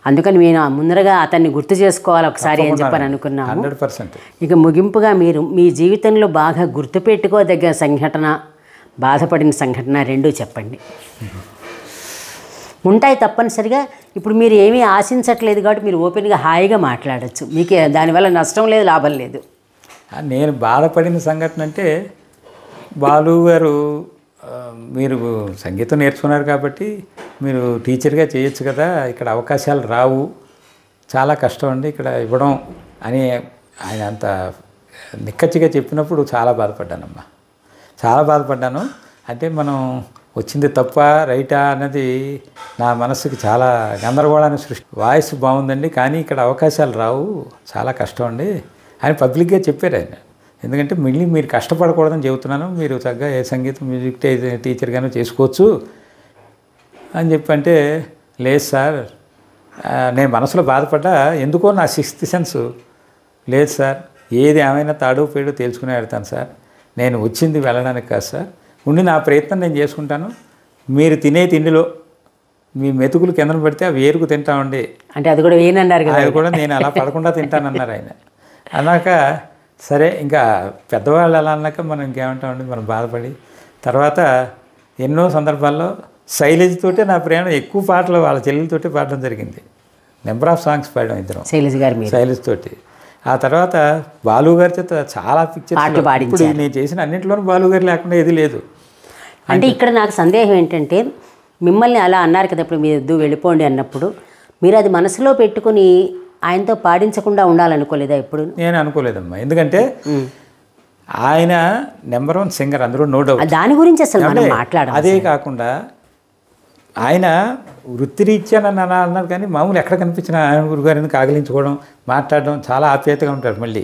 Speaker 2: అందుకని నేను ముందరగా అతన్ని గుర్తు చేసుకోవాలి ఒకసారి అని చెప్పని అనుకున్నాము.
Speaker 1: 100%.
Speaker 2: ఇక ముగింపుగా మీరు మీ జీవితంలో బాగా గుర్తుపెట్టుకోదగ్గ సంఘటన, బాధపడిన సంఘటన రెండూ చెప్పండి. ఉంటాయి తప్పనిసరిగా. ఇప్పుడు మీరు ఏమీ ఆశించట్లేదు కాబట్టి మీరు ఓపెన్గా హాయిగా మాట్లాడచ్చు, మీకు దానివల్ల నష్టం లేదు, లాభం లేదు.
Speaker 1: నేను బాధపడిన సంఘటన అంటే, బాలు గారు మీరు సంగీతం నేర్చుకున్నారు కాబట్టి మీరు టీచర్గా చేయొచ్చు కదా, ఇక్కడ అవకాశాలు రావు, చాలా కష్టం అండి ఇక్కడ ఇవ్వడం అని ఆయన అంత నిక్కచ్చిగా చెప్పినప్పుడు చాలా బాధపడ్డానమ్మా, చాలా బాధపడ్డాను. అంటే మనం వచ్చింది తప్ప రైటా అన్నది నా మనసుకి చాలా గందరగోళాన్ని సృష్టి. వాయిస్ బాగుందండి కానీ ఇక్కడ అవకాశాలు రావు, చాలా కష్టం అండి అని పబ్లిక్గా చెప్పారు ఆయన. ఎందుకంటే మళ్ళీ మీరు కష్టపడకూడదని చెబుతున్నాను, మీరు చక్కగా ఏ సంగీతం మ్యూజిక్ టీచర్గానే చేసుకోవచ్చు అని చెప్పంటే, లేదు సార్ నేను మనసులో బాధపడ్డా, ఎందుకో నా సిక్స్త్ సెన్స్ లేదు సార్, ఏది ఏమైనా తాడో పేడో తేల్చుకునే వెళ్తాను సార్, నేను వచ్చింది వెళ్ళడానికి కాదు సార్, ఉండి నా ప్రయత్నం నేను చేసుకుంటాను, మీరు తినే తిండిలో మీ మెతుకులు కిందన పడితే అవి ఏరుకు తింటామండి
Speaker 2: అంటే అది కూడా వేయనన్నారు కదా,
Speaker 1: అది కూడా నేను అలా పడకుండా తింటానన్నారు ఆయన. అన్నాక సరే ఇంకా పెద్దవాళ్ళు ఎలా అన్నాక మనం ఇంకేమంటామండి, మనం బాధపడి తర్వాత ఎన్నో సందర్భాల్లో శైలజతోటే నా ప్రయాణం, ఎక్కువ పాటలు వాళ్ళ చెల్లెలతోటే పాడడం జరిగింది, నెంబర్ ఆఫ్ సాంగ్స్ పాడడం ఇద్దరం శైలజతోటి. ఆ తర్వాత బాలు గారి చేత చాలా పిక్చర్స్, ఇప్పుడు నేను చేసిన అన్నింటిలోనూ బాలు గారు లేకుండా ఏది లేదు.
Speaker 2: అంటే ఇక్కడ నాకు సందేహం ఏంటంటే, మిమ్మల్ని అలా అన్నారు కదా ఇప్పుడు మీరు వద్దు వెళ్ళిపోండి అన్నప్పుడు, మీరు అది మనసులో పెట్టుకుని ఆయనతో పాడించకుండా ఉండాలనుకోలేదా ఎప్పుడు?
Speaker 1: నేను అనుకోలేదమ్మా, ఎందుకంటే ఆయన నెంబర్ 1 సింగర్, అందులో నో డౌట్.
Speaker 2: దాని గురించి అసలు మనం మాట్లాడాలి.
Speaker 1: అదే కాకుండా ఆయన వృత్తిరీత్యా నన్ను అన్నారు కానీ మామూలు ఎక్కడ కనిపించిన ఆయన గురుగారిని కాగిలించుకోవడం, మాట్లాడడం, చాలా ఆప్యాయతగా ఉంటారు. మళ్ళీ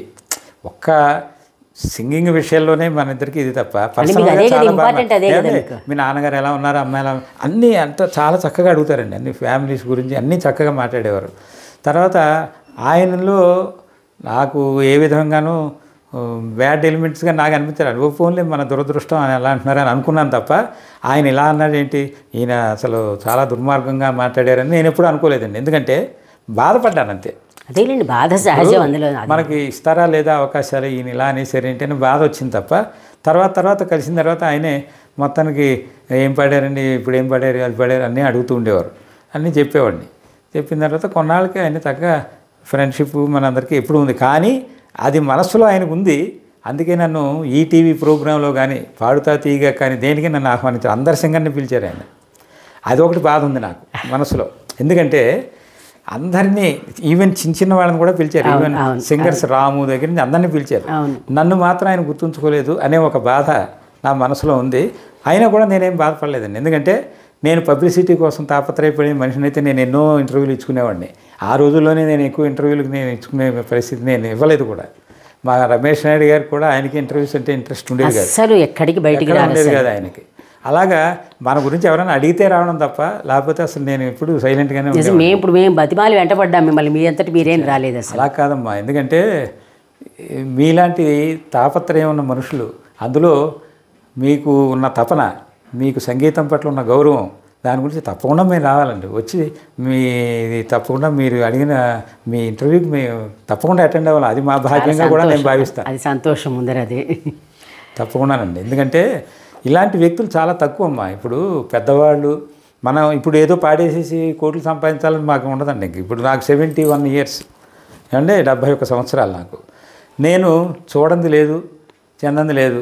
Speaker 1: ఒక్క సింగింగ్ విషయంలోనే మన ఇద్దరికి ఇది తప్ప పర్సనల్గా చాలా బాగా, మీ నాన్నగారు ఎలా ఉన్నారు, అమ్మాయి ఎలా, అన్నీ అంతా చాలా చక్కగా అడుగుతారండి, అన్ని ఫ్యామిలీస్ గురించి అన్నీ చక్కగా మాట్లాడేవారు. తర్వాత ఆయనలో నాకు ఏ విధంగానూ బ్యాడ్ ఎలిమెంట్స్గా నాకు అనిపించారు. ఓ ఫోన్లే మన దురదృష్టం అని ఎలా అంటున్నారని అనుకున్నాను తప్ప, ఆయన ఇలా అన్నాడు ఏంటి, ఈయన అసలు చాలా దుర్మార్గంగా మాట్లాడారని నేను ఎప్పుడు అనుకోలేదండి. ఎందుకంటే బాధపడ్డాను అంతే.
Speaker 2: అదేలేండి, బాధ సహజం. అందులో
Speaker 1: మనకి ఇస్తారా లేదా అవకాశాలు, ఈయన ఇలా అనేసరి ఏంటని బాధ వచ్చింది తప్ప, తర్వాత కలిసిన తర్వాత ఆయనే మొత్తానికి ఏం పాడారండి, ఇప్పుడు ఏం పాడారు, అది పాడారు అన్నీ అడుగుతూ ఉండేవారు, అన్నీ చెప్పేవాడిని. చెప్పిన తర్వాత కొన్నాళ్ళకి ఆయన తగ్గ ఫ్రెండ్షిప్ మనందరికీ ఎప్పుడు ఉంది. కానీ అది మనస్సులో ఆయనకు ఉంది. అందుకే నన్ను ఈటీవీ ప్రోగ్రాంలో కానీ పాడుతా తీయగా కానీ దేనికి నన్ను ఆహ్వానించారు, అందరు సింగర్ని పిలిచారు ఆయన. అదొకటి బాధ ఉంది నాకు మనసులో. ఎందుకంటే అందరినీ, ఈవెన్ చిన్న వాళ్ళని కూడా పిలిచారు, ఈవెన్ సింగర్స్ రాము దగ్గర నుంచి అందరినీ పిలిచారు, నన్ను మాత్రం ఆయన గుర్తుంచుకోలేదు అనే ఒక బాధ నా మనసులో ఉంది. అయినా కూడా నేనేం బాధపడలేదండి, ఎందుకంటే నేను పబ్లిసిటీ కోసం తాపత్రయపడే మనిషిని అయితే నేను ఎన్నో ఇంటర్వ్యూలు ఇచ్చుకునేవాడిని. ఆ రోజుల్లోనే నేను ఎక్కువ ఇంటర్వ్యూలకు నేను ఇచ్చుకునే పరిస్థితి నేను ఇవ్వలేదు కూడా. మా రమేష్ నాయుడు గారికి కూడా ఆయనకి ఇంటర్వ్యూస్ అంటే ఇంట్రెస్ట్ ఉండేది కాదు,
Speaker 2: అసలు ఎక్కడికి బయటికి
Speaker 1: ఎక్కడ ఉండేది కాదు ఆయనకి. అలాగా మన గురించి ఎవరైనా అడిగితే రావడం తప్ప, లేకపోతే అసలు నేను ఎప్పుడు సైలెంట్గానే
Speaker 2: నిజం. మేము బతిమాలి వెంటపడ్డాం మిమ్మల్ని, మీ అంతటి మీరేం రాలేదు అసలు.
Speaker 1: అలా కాదమ్మా, ఎందుకంటే మీలాంటి తాపత్రయం ఉన్న మనుషులు, అందులో మీకు ఉన్న తపన, మీకు సంగీతం పట్ల ఉన్న గౌరవం, దాని గురించి తప్పకుండా మేము రావాలండి. వచ్చి తప్పకుండా మీరు అడిగిన మీ ఇంటర్వ్యూకి మేము తప్పకుండా అటెండ్ అవ్వాలి. అది మా భాగ్యంగా కూడా నేను భావిస్తాను.
Speaker 2: అది సంతోషం ఉందరు అది
Speaker 1: తప్పకుండానండి. ఎందుకంటే ఇలాంటి వ్యక్తులు చాలా తక్కువ అమ్మా. ఇప్పుడు పెద్దవాళ్ళు మనం ఇప్పుడు ఏదో పాడేసేసి కోట్లు సంపాదించాలని మాకు ఉండదండి. ఇప్పుడు నాకు 71 years అంటే 71 సంవత్సరాలు. నాకు నేను చూడంది లేదు, చెందంది లేదు,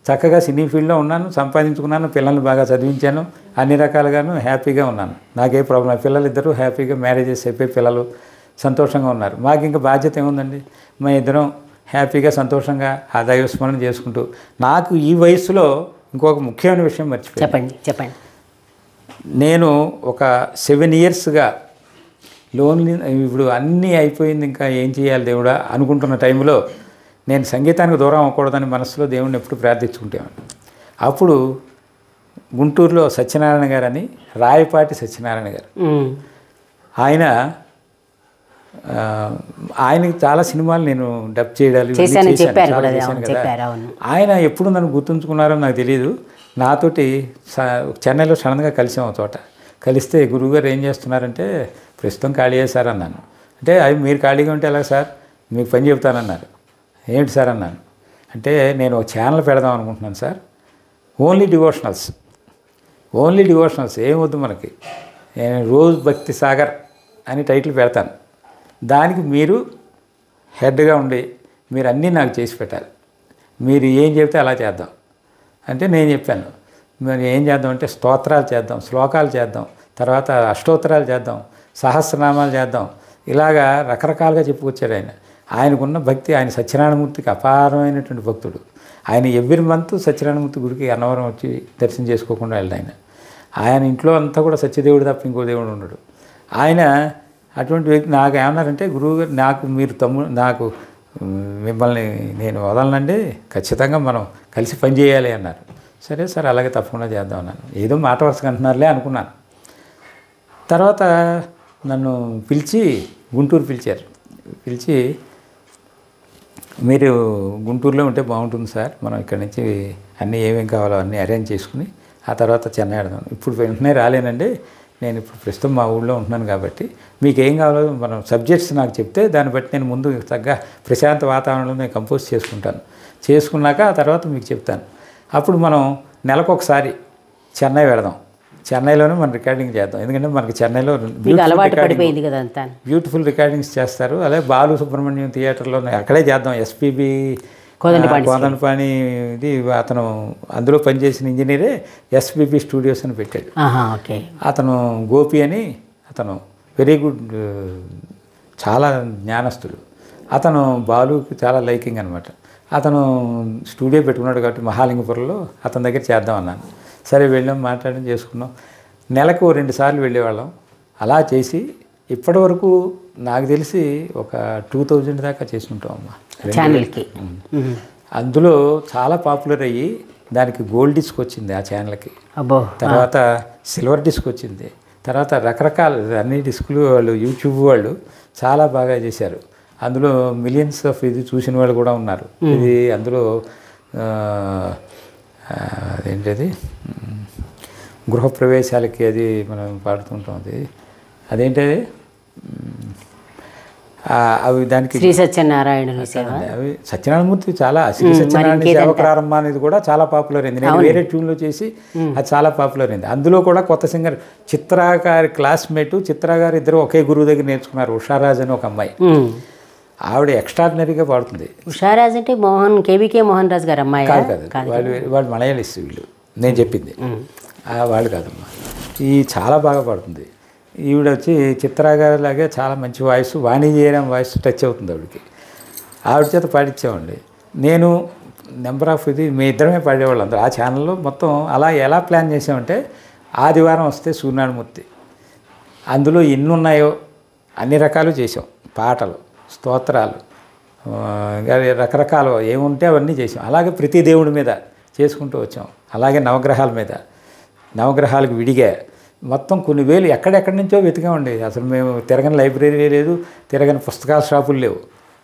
Speaker 1: చక్కగా సినీ ఫీల్డ్లో ఉన్నాను, సంపాదించుకున్నాను, పిల్లల్ని బాగా చదివించాను, అన్ని రకాలుగాను హ్యాపీగా ఉన్నాను. నాకే ప్రాబ్లం. పిల్లలు ఇద్దరు హ్యాపీగా మ్యారేజెస్ అయిపోయి పిల్లలు సంతోషంగా ఉన్నారు. మాకు ఇంకా బాధ్యత ఏముందండి? మా ఇద్దరం హ్యాపీగా సంతోషంగా ఆ దైవస్మరణ చేసుకుంటూ, నాకు ఈ వయసులో ఇంకొక ముఖ్యమైన విషయం మర్చిపోయాను.
Speaker 2: చెప్పండి.
Speaker 1: నేను ఒక 7 yearsగా లోన్లీ, ఇప్పుడు అన్నీ అయిపోయింది, ఇంకా ఏం చేయాలి దేవుడా అనుకుంటున్న టైంలో నేను సంగీతానికి దూరం అవ్వకూడదని మనసులో దేవుడిని ఎప్పుడు ప్రార్థించుకుంటాను. అప్పుడు గుంటూరులో సత్యనారాయణ గారు అని, రాయపాటి సత్యనారాయణ గారు, ఆయనకి చాలా సినిమాలు నేను డబ్ చేయడాలు చేశాను కదా. ఆయన ఎప్పుడు నన్ను గుర్తుంచుకున్నారో నాకు తెలియదు. నాతోటి చెన్నైలో సడన్గా కలిసాం ఒక చోట. కలిస్తే గురువుగారు ఏం చేస్తున్నారంటే, ప్రస్తుతం ఖాళీ సార్ అన్నాను. అంటే అది మీరు ఖాళీగా ఉంటే ఎలా సార్, మీకు పని చెబుతానన్నారు. ఏంటి సార్ అన్నాను. అంటే నేను ఒక ఛానల్ పెడదాం అనుకుంటున్నాను సార్, ఓన్లీ డివోషనల్స్ ఏమొద్దు మనకి, నేను రోజు భక్తి సాగర్ అని టైటిల్ పెడతాను. దానికి మీరు హెడ్గా ఉండి మీరు అన్నీ నాకు చేసి పెట్టాలి, మీరు ఏం చెప్తే అలా చేద్దాం అంటే నేను చెప్పాను. మరి ఏం చేద్దాం అంటే స్తోత్రాలు చేద్దాం, శ్లోకాలు చేద్దాం, తర్వాత అష్టోత్తరాలు చేద్దాం, సహస్రనామాలు చేద్దాం, ఇలాగా రకరకాలుగా చెప్పుకొచ్చారు ఆయన. ఆయనకున్న భక్తి, ఆయన సత్యనారాయణమూర్తికి అపారమైనటువంటి భక్తుడు. ఆయన ఎవ్రీ మంత్ సత్యనారాయణమూర్తి గుడికి అన్నవరం వచ్చి దర్శనం చేసుకోకుండా వెళ్ళాడు. ఆయన ఇంట్లో అంతా కూడా సత్యదేవుడు తప్ప ఇంకో దేవుడు ఉన్నాడు. ఆయన అటువంటి వ్యక్తి. నాకు ఏమన్నారంటే, గురువుగారు నాకు మిమ్మల్ని నేను వదలనండి, ఖచ్చితంగా మనం కలిసి పని చేయాలి అన్నారు. సరే సార్, అలాగే తప్పకుండా చేద్దాం అన్నాను. ఏదో మాట వరుసగా అంటున్నారులే అనుకున్నాను. తర్వాత నన్ను గుంటూరు పిలిచి మీరు గుంటూరులో ఉంటే బాగుంటుంది సార్, మనం ఇక్కడి నుంచి అన్నీ ఏమేమి కావాలో అన్నీ అరేంజ్ చేసుకుని ఆ తర్వాత చెన్నై ఆడదాం. ఇప్పుడు వెంటనే రాలేనండి, నేను ఇప్పుడు ప్రస్తుతం మా ఊళ్ళో ఉంటున్నాను కాబట్టి మీకు ఏం కావాలో మనం సబ్జెక్ట్స్ నాకు చెప్తే దాన్ని బట్టి నేను ముందు తగ్గ ప్రశాంత వాతావరణంలో నేను కంపోజ్ చేసుకున్నాక ఆ తర్వాత మీకు చెప్తాను. అప్పుడు మనం నెలకొకసారి చెన్నై వెళదాం, చెన్నైలోనే మనం రికార్డింగ్ చేద్దాం. ఎందుకంటే మనకి చెన్నైలో బ్యూటిఫుల్ రికార్డింగ్స్ చేస్తారు. అలాగే బాలు సుబ్రహ్మణ్యం థియేటర్లో అక్కడే చేద్దాం. ఎస్పీబీ కోదండపాణి ఇది అతను అందులో పనిచేసిన ఇంజనీరే ఎస్పీబీ స్టూడియోస్ అని పెట్టాడు. అతను గోపి అని, అతను వెరీ గుడ్, చాలా జ్ఞానస్తుడు. అతను బాలుకి చాలా లైకింగ్ అనమాట. అతను స్టూడియో పెట్టుకున్నాడు కాబట్టి మహాలింగపురంలో అతని దగ్గర చేద్దాం అన్నాను. సరే వెళ్ళాం, మాట్లాడడం చేసుకున్నాం. నెలకు 2 సార్లు వెళ్ళేవాళ్ళం. అలా చేసి ఇప్పటి వరకు నాకు తెలిసి ఒక 2000 దాకా చేసుకుంటాం అమ్మా ఛానల్కి. అందులో చాలా పాపులర్ అయ్యి దానికి గోల్డ్ డిస్క్ వచ్చింది ఆ ఛానల్కి, తర్వాత సిల్వర్ డిస్క్ వచ్చింది, తర్వాత రకరకాల అన్ని డిస్కులు వాళ్ళు యూట్యూబ్ వాళ్ళు చాలా బాగా చేశారు. అందులో మిలియన్స్ ఆఫ్ ఇది చూసిన వాళ్ళు కూడా ఉన్నారు. ఇది అందులో అదేంటది గృహప్రవేశాలకి అది మనం పాడుతుంటాం. అదేంటది అవి దానికి
Speaker 2: శ్రీ సత్యనారాయణ
Speaker 1: అవి సత్యనారాయణమూర్తి చాలా శ్రీ సత్యనారాయణ సేవ ప్రారంభ అనేది కూడా చాలా పాపులర్ అయింది. నేను వేరే ట్యూన్లో చేసి అది చాలా పాపులర్ అయింది. అందులో కూడా కొత్త సింగర్ చిత్రా గారి క్లాస్మేట్ చిత్రా గారు ఇద్దరు ఒకే గురువు దగ్గర నేర్చుకున్నారు. ఉషారాజ్ అని ఒక అమ్మాయి, ఆవిడ ఎక్స్ట్రాడినరీగా పాడుతుంది.
Speaker 2: ఉషారాజ్ అంటే కేవీకే మోహన్ రాజు గారు అమ్మాయి
Speaker 1: కాదు, వాళ్ళు మలయాళీస్. వీళ్ళు నేను చెప్పింది వాళ్ళు కాదమ్మా. ఈ చాలా బాగా పాడుతుంది. ఈవిడ వచ్చి చిత్రా గారి లాగే చాలా మంచి వాయిస్, వాణిజ్యరం వాయిస్ టచ్ అవుతుంది ఆవిడకి. ఆవిడ చేత పాడించామండి. నేను నెంబర్ ఆఫ్ ఇది మీ ఇద్దరమే పాడేవాళ్ళు అందరూ ఆ ఛానల్లో. మొత్తం అలా ఎలా ప్లాన్ చేసామంటే, ఆదివారం వస్తే సూర్యనారాయణమూర్తి, అందులో ఎన్ని ఉన్నాయో అన్ని రకాలు చేసాం. పాటలు, స్తోత్రాలు, రకరకాల ఏముంటే అవన్నీ చేసాం. అలాగే ప్రతి దేవుడి మీద చేసుకుంటూ వచ్చాం. అలాగే నవగ్రహాల మీద, నవగ్రహాలకు విడిగా మొత్తం కొన్ని వేలు ఎక్కడెక్కడి నుంచో వెతికామండి. అసలు మేము తిరగని లైబ్రరీ లేదు, తిరగని పుస్తకాల షాపులు లేవు.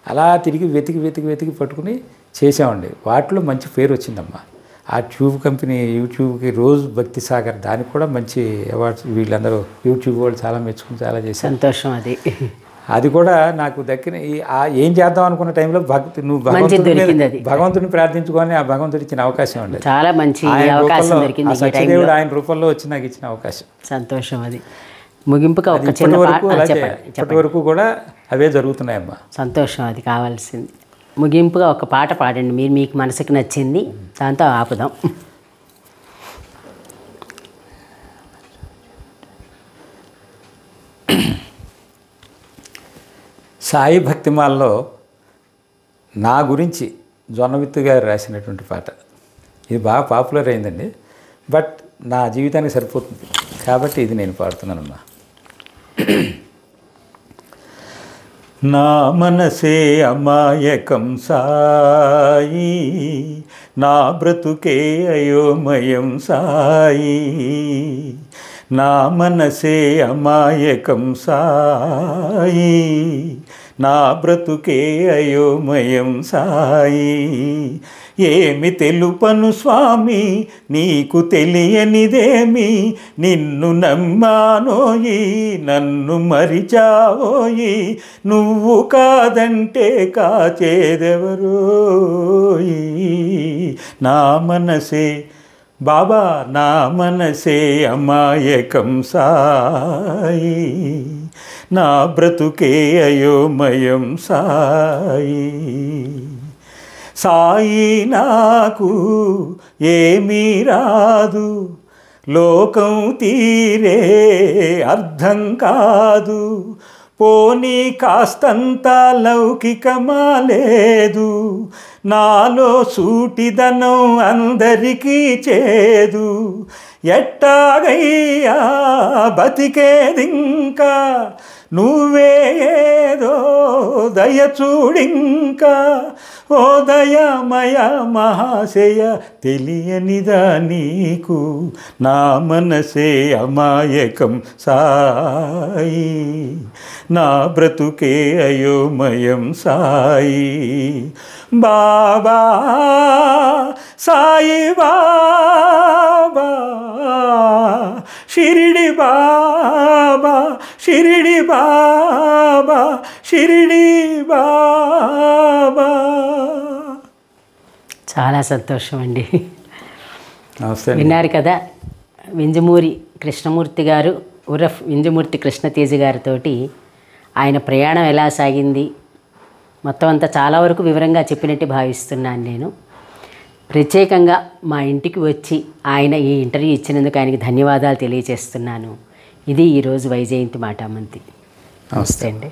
Speaker 1: అలా తిరిగి వెతికి పట్టుకుని చేసామండి. వాటిలో మంచి పేరు వచ్చిందమ్మా. ఆ ట్యూబ్ కంపెనీ యూట్యూబ్కి రోజు భక్తి సాగర్, దానికి కూడా మంచి అవార్డ్స్ వీళ్ళందరూ యూట్యూబ్ వాళ్ళు చాలా మెచ్చుకుని చాలా చేశారు. సంతోషం. అది కూడా నాకు దక్కిన ఏం చేద్దాం అనుకున్న టైంలో నువ్వు భగవంతుడిని ప్రార్థించుకొని ఆ భగవంతుడు ఇచ్చిన అవకాశం ఉండేది. చాలా మంచి అవకాశం దొరికింది. సత్యదేవుడు ఆయన రూపంలో వచ్చి నాకు ఇచ్చిన అవకాశం. సంతోషం. అది ముగింపుగా ఇప్పటి వరకు కూడా అవే జరుగుతున్నాయమ్మా. సంతోషం. అది కావాల్సింది. ముగింపుగా ఒక పాట పాడండి మీరు, మీకు మనసుకు నచ్చింది, దాంతో ఆపుదాం. సాయి భక్తిమాల్లో నా గురించి జొన్నవిత్తు గారు రాసినటువంటి పాట. ఇది బాగా పాపులర్ అయిందండి, బట్ నా జీవితానికి సరిపోతుంది కాబట్టి ఇది నేను పాడుతున్నానమ్మా. నా మనసే అమాయకం సాయి, నా బ్రతుకే అయోమయం సాయి. నా మనసే అమాయకం సాయి, నా బ్రతుకే అయోమయం సాయి. ఏమి తెలుపను స్వామి నీకు తెలియనిదేమి, నిన్ను నమ్మానోయి నన్ను మరిచావోయి, నువ్వు కాదంటే కాచేదెవరోయి. నా మనసే బాబా, నా మనసే అమాయకం సాయి, నా బ్రతుకే అయోమయం సాయి. సాయి నాకు ఏమీ రాదు, లోకం తీరే అర్థం కాదు, పోనీ కాస్తంత లౌకికమా లేదు, నాలో సూటిదనం అందరికీ చేదు, ఎట్టాగయ్యా బతికేదింకా, నువ్వే ఏదో దయచూడింకా, ఓ దయామయ మహాశయ తెలియనిదా నీకు, నా మనసే అమాయకం సాయి, నా బ్రతుకే అయోమయం సాయి. బాబా సాయి బాబా, షిరిడి బాబా, షిరిడి బాబా, షిరిడి బాబా. చాలా సంతోషం అండి. విన్నారు కదా, వింజమూరి కృష్ణమూర్తి గారు ఉరఫ్ వింజమూర్తి కృష్ణతేజ గారితో ఆయన ప్రయాణం ఎలా సాగింది మొత్తం అంతా చాలా వరకు వివరంగా చెప్పినట్టు భావిస్తున్నాను నేను. ప్రత్యేకంగా మా ఇంటికి వచ్చి ఆయన ఈ ఇంటర్వ్యూ ఇచ్చినందుకు ఆయనకి ధన్యవాదాలు తెలియజేస్తున్నాను. ఇది ఈరోజు వైజయంతి మాటామంతి. నమస్తే అండి.